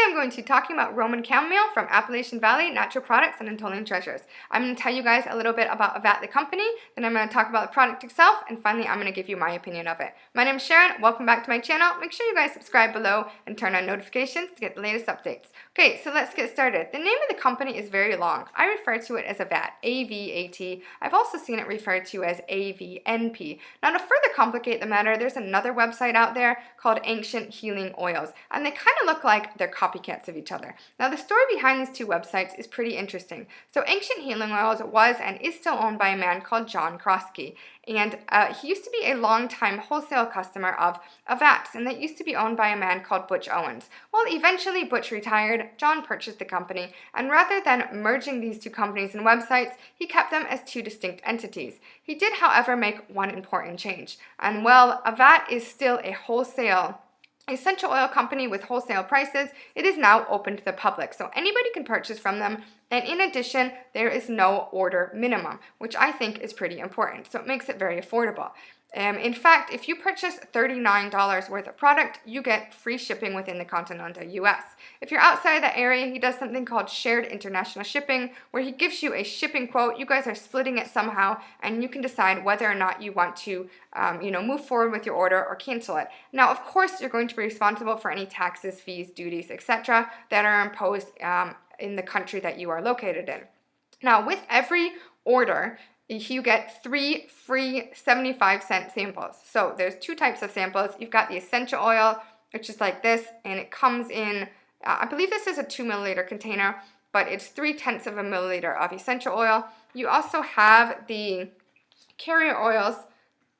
I'm going to be talking about Roman Chamomile from Appalachian Valley, natural products and Anatolian treasures. I'm going to tell you guys a little bit about AVAT, the company, then I'm going to talk about the product itself, and finally I'm going to give you my opinion of it. My name is Sharon, welcome back to my channel. Make sure you guys subscribe below and turn on notifications to get the latest updates. Okay, so let's get started. The name of the company is very long. I refer to it as AVAT, A-V-A-T. I've also seen it referred to as A-V-N-P. Now to further complicate the matter, there's another website out there called Ancient Healing Oils, and they kind of look like they're copycats of each other. Now the story behind these two websites is pretty interesting. So Ancient Healing Oils was and is still owned by a man called John Kroski, and he used to be a long-time wholesale customer of AVATs, and that used to be owned by a man called Butch Owens. Well, eventually Butch retired, John purchased the company, and rather than merging these two companies and websites, he kept them as two distinct entities. He did, however, make one important change, and while AVAT is still a wholesale essential oil company with wholesale prices, it is now open to the public, so anybody can purchase from them, and in addition, there is no order minimum, which I think is pretty important, so it makes it very affordable. In fact, if you purchase $39 worth of product, you get free shipping within the continental US. If you're outside that area, he does something called shared international shipping, where he gives you a shipping quote. You guys are splitting it somehow, and you can decide whether or not you want to move forward with your order or cancel it. Now, of course, you're going to be responsible for any taxes, fees, duties, etc. that are imposed in the country that you are located in. Now, with every order, you get 3 free 75-cent samples. So there's two types of samples. You've got the essential oil, which is like this, and it comes in, I believe this is a 2 milliliter container, but it's 0.3 of a milliliter of essential oil. You also have the carrier oils,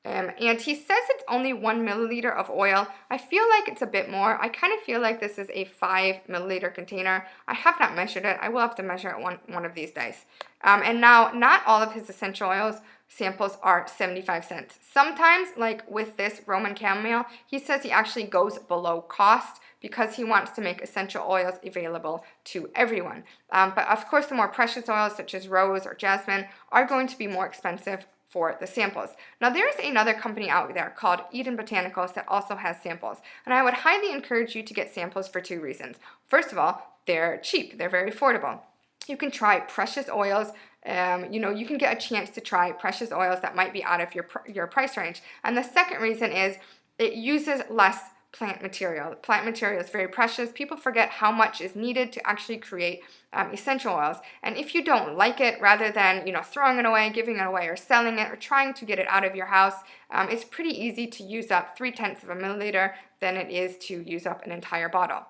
and he says it's only 1 milliliter of oil. I feel like it's a bit more. I kind of feel like this is a 5 milliliter container. I have not measured it. I will have to measure it one of these days. And now, not all of his essential oils samples are 75 cents. Sometimes, like with this Roman Chamomile, he says he actually goes below cost because he wants to make essential oils available to everyone. But of course, the more precious oils such as rose or jasmine are going to be more expensive for the samples. Now there is another company out there called Botanicals that also has samples, and I would highly encourage you to get samples for two reasons. First of all, they're cheap, they're very affordable. You can try precious oils. You can get a chance to try precious oils that might be out of your price range. And the second reason is it uses less plant material. Plant material is very precious. People forget how much is needed to actually create essential oils. And if you don't like it, rather than throwing it away, giving it away, or selling it, or trying to get it out of your house, it's pretty easy to use up 0.3 of a milliliter than it is to use up an entire bottle.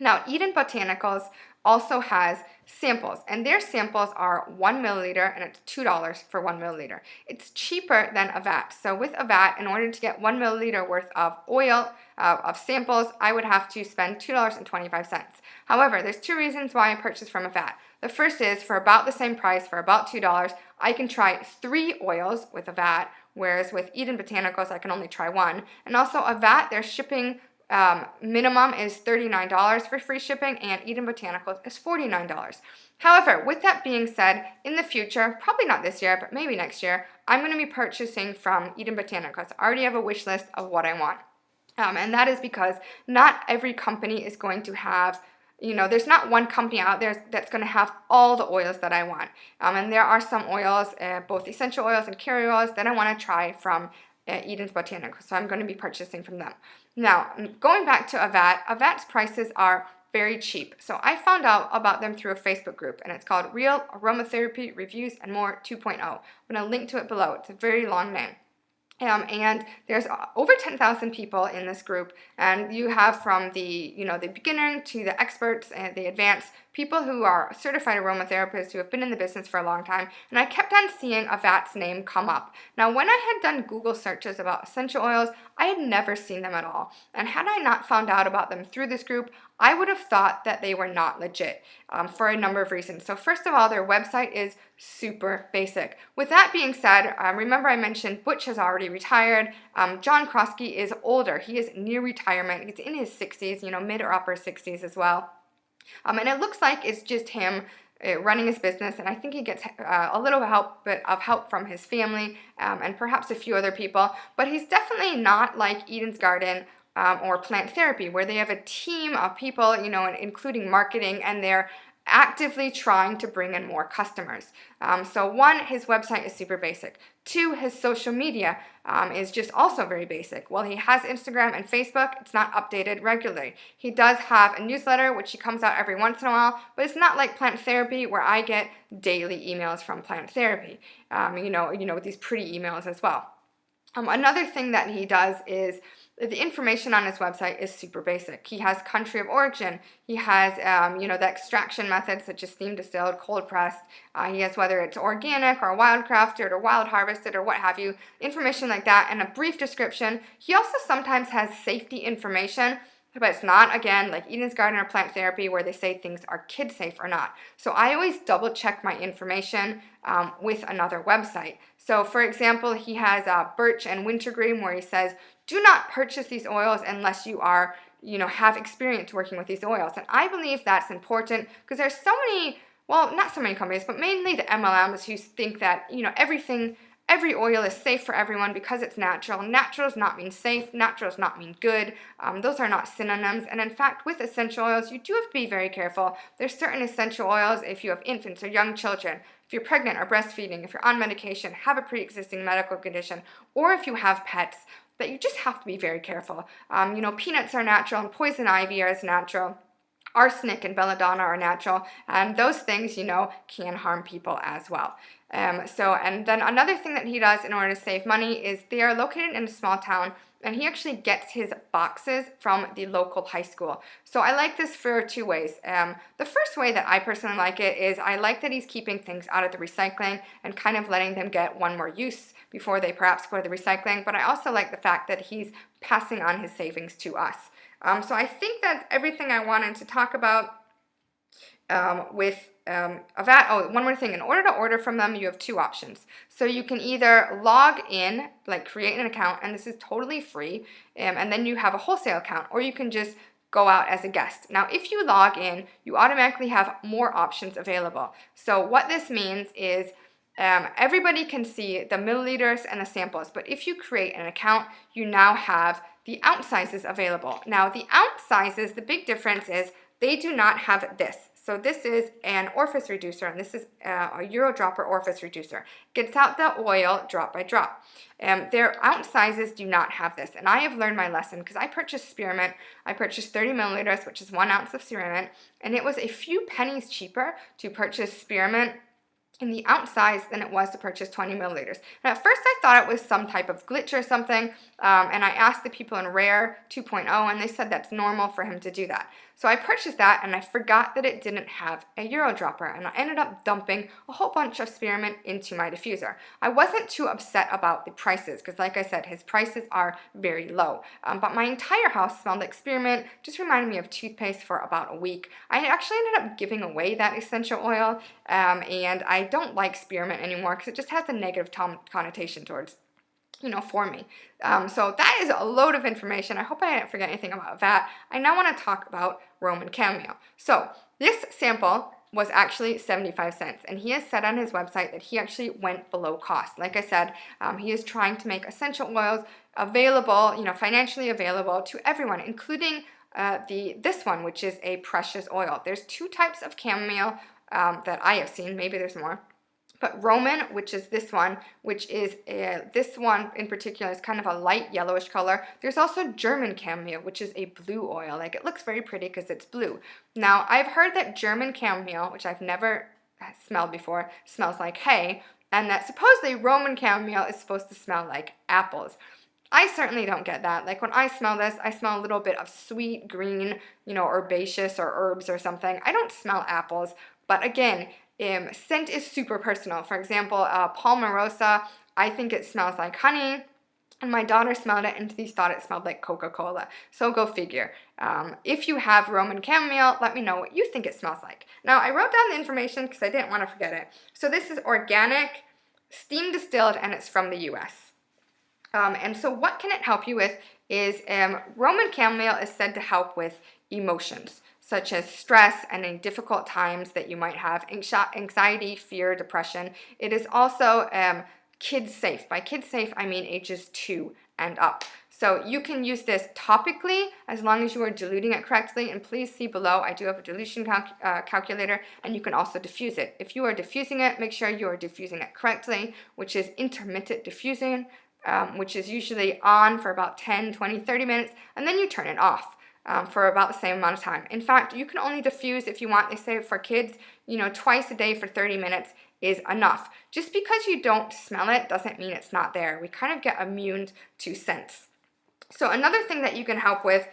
Now, Botanicals also has samples, and their samples are 1 milliliter, and it's $2 for 1 milliliter. It's cheaper than AVAT. So with AVAT, in order to get 1 milliliter worth of oil, of samples, I would have to spend $2.25. However, there's two reasons why I purchased from AVAT. The first is, for about the same price, for about $2, I can try 3 oils with AVAT, whereas with Botanicals, I can only try 1. And also AVAT, their shipping minimum is $39 for free shipping, and Botanicals is $49. However, with that being said, in the future, probably not this year, but maybe next year, I'm going to be purchasing from Botanicals. I already have a wish list of what I want. And that is because not every company is going to have, there's not one company out there that's going to have all the oils that I want. And there are some oils, both essential oils and carrier oils, that I want to try from Botanicals, so I'm going to be purchasing from them. Now, going back to AVAT, AVAT's prices are very cheap. So I found out about them through a Facebook group, and it's called Real Aromatherapy Reviews and More 2.0. I'm going to link to it below. It's a very long name. And there's over 10,000 people in this group, and you have from the the beginner to the experts and the advanced, people who are certified aromatherapists who have been in the business for a long time, and I kept on seeing AVAT's name come up. Now, when I had done Google searches about essential oils, I had never seen them at all, and had I not found out about them through this group, I would have thought that they were not legit for a number of reasons. So first of all, their website is super basic. With that being said, remember I mentioned Butch has already retired. John Kroski is older. He is near retirement. He's in his 60s, mid or upper 60s as well. And it looks like it's just him running his business, and I think he gets a little bit of help from his family and perhaps a few other people, but he's definitely not like Eden's Garden or plant therapy, where they have a team of people, including marketing, and they're actively trying to bring in more customers. So one, his website is super basic. Two, his social media is just also very basic. While he has Instagram and Facebook, it's not updated regularly. He does have a newsletter, which he comes out every once in a while, but it's not like plant therapy where I get daily emails from plant therapy, with these pretty emails as well. Another thing that he does is the information on his website is super basic. He has country of origin. He has, the extraction methods such as steam distilled, cold pressed. He has whether it's organic or wild crafted or wild harvested or what have you, information like that, and a brief description. He also sometimes has safety information, but it's not, again, like Eden's Garden or plant therapy where they say things are kid safe or not. So I always double check my information with another website. So for example, he has birch and wintergreen where he says, do not purchase these oils unless you are, have experience working with these oils. And I believe that's important because there's so many, well, not so many companies, but mainly the MLMs who think that, every oil is safe for everyone because it's natural. Natural does not mean safe. Natural does not mean good. Those are not synonyms. And in fact, with essential oils, you do have to be very careful. There's certain essential oils if you have infants or young children, if you're pregnant or breastfeeding, if you're on medication, have a pre-existing medical condition, or if you have pets, that you just have to be very careful. Peanuts are natural and poison ivy is natural. Arsenic and belladonna are natural, and those things, can harm people as well. And then another thing that he does in order to save money is they are located in a small town, and he actually gets his boxes from the local high school. So I like this for two ways. The first way that I personally like it is I like that he's keeping things out of the recycling and kind of letting them get one more use before they perhaps go to the recycling, but I also like the fact that he's passing on his savings to us. So I think that's everything I wanted to talk about with AVAT. Oh, one more thing. In order to order from them, you have two options. So you can either log in, like create an account, and this is totally free, and then you have a wholesale account, or you can just go out as a guest. Now, if you log in, you automatically have more options available. So what this means is everybody can see the milliliters and the samples, but if you create an account, you now have the ounce sizes available. Now, the ounce sizes, the big difference is they do not have this. So this is an orifice reducer, and this is a Eurodropper orifice reducer. Gets out the oil drop by drop. Their ounce sizes do not have this, and I have learned my lesson because I purchased spearmint. I purchased 30 milliliters, which is 1 ounce of spearmint, and it was a few pennies cheaper to purchase spearmint in the ounce size than it was to purchase 20 milliliters. And at first I thought it was some type of glitch or something, and I asked the people in Rare 2.0, and they said that's normal for him to do that. So I purchased that, and I forgot that it didn't have a Eurodropper, and I ended up dumping a whole bunch of spearmint into my diffuser. I wasn't too upset about the prices, because like I said, his prices are very low. But my entire house smelled like spearmint, just reminded me of toothpaste for about a week. I actually ended up giving away that essential oil, and I don't like spearmint anymore because it just has a negative connotation towards, for me. So that is a load of information. I hope I didn't forget anything about that. I now want to talk about Roman chamomile. So this sample was actually 75 cents, and he has said on his website that he actually went below cost. Like I said, he is trying to make essential oils available, financially available to everyone, including this one, which is a precious oil. There's two types of chamomile that I have seen. Maybe there's more. But Roman, which is this one, which is this one in particular is kind of a light yellowish color. There's also German chamomile, which is a blue oil. Like, it looks very pretty because it's blue. Now, I've heard that German chamomile, which I've never smelled before, smells like hay, and that supposedly Roman chamomile is supposed to smell like apples. I certainly don't get that. Like, when I smell this, I smell a little bit of sweet green, herbaceous or herbs or something. I don't smell apples, but again, scent is super personal. For example, Palmarosa, I think it smells like honey, and my daughter smelled it and she thought it smelled like Coca-Cola. So go figure. If you have Roman chamomile, let me know what you think it smells like. Now, I wrote down the information because I didn't want to forget it. So this is organic, steam distilled, and it's from the US. And so what can it help you with is Roman chamomile is said to help with emotions, such as stress and in difficult times that you might have, anxiety, fear, depression. It is also kids safe. By kids safe, I mean ages 2 and up. So you can use this topically as long as you are diluting it correctly. And please see below, I do have a dilution calculator, and you can also diffuse it. If you are diffusing it, make sure you are diffusing it correctly, which is intermittent diffusing, which is usually on for about 10, 20, 30 minutes, and then you turn it off. For about the same amount of time. In fact, you can only diffuse if you want. They say for kids, twice a day for 30 minutes is enough. Just because you don't smell it doesn't mean it's not there. We kind of get immune to scents. So another thing that you can help with,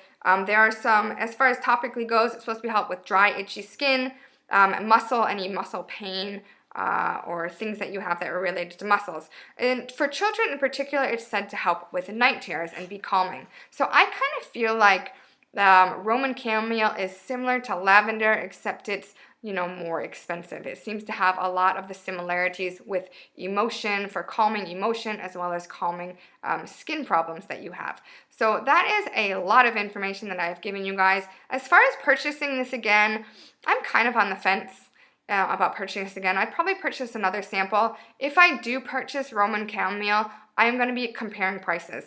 there are some, as far as topically goes, it's supposed to be help with dry, itchy skin, any muscle pain, or things that you have that are related to muscles. And for children in particular, it's said to help with night terrors and be calming. So I kind of feel like Roman chamomile is similar to lavender, except it's more expensive. It seems to have a lot of the similarities with emotion, for calming emotion as well as calming skin problems that you have. So that is a lot of information that I've given you guys. As far as purchasing this again, I'm kind of on the fence about purchasing this again. I'd probably purchase another sample. If I do purchase Roman chamomile, I am going to be comparing prices.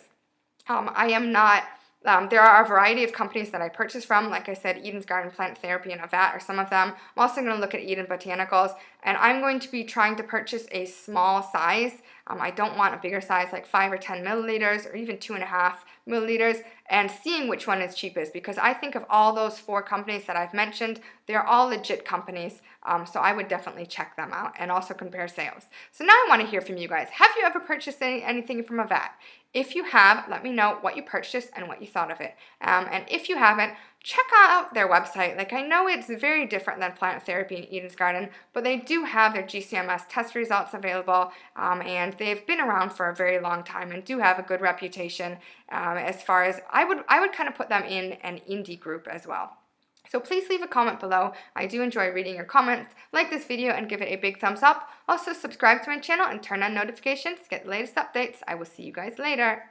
I am not. There are a variety of companies that I purchase from. Like I said, Eden's Garden Plant Therapy and AVAT are some of them. I'm also going to look at Eden Botanicals, and I'm going to be trying to purchase a small size. I don't want a bigger size like 5 or 10 milliliters or even 2.5 milliliters, and seeing which one is cheapest, because I think of all those 4 companies that I've mentioned, they're all legit companies, so I would definitely check them out and also compare sales. So now I want to hear from you guys. Have you ever purchased anything from AVAT? If you have, let me know what you purchased and what you thought of it. And if you haven't, check out their website. Like, I know it's very different than Plant Therapy and Eden's Garden, but they do have their GCMS test results available, and they've been around for a very long time and do have a good reputation. As far as I would kind of put them in an indie group as well. So please leave a comment below. I do enjoy reading your comments. Like this video and give it a big thumbs up. Also subscribe to my channel and turn on notifications to get the latest updates. I will see you guys later.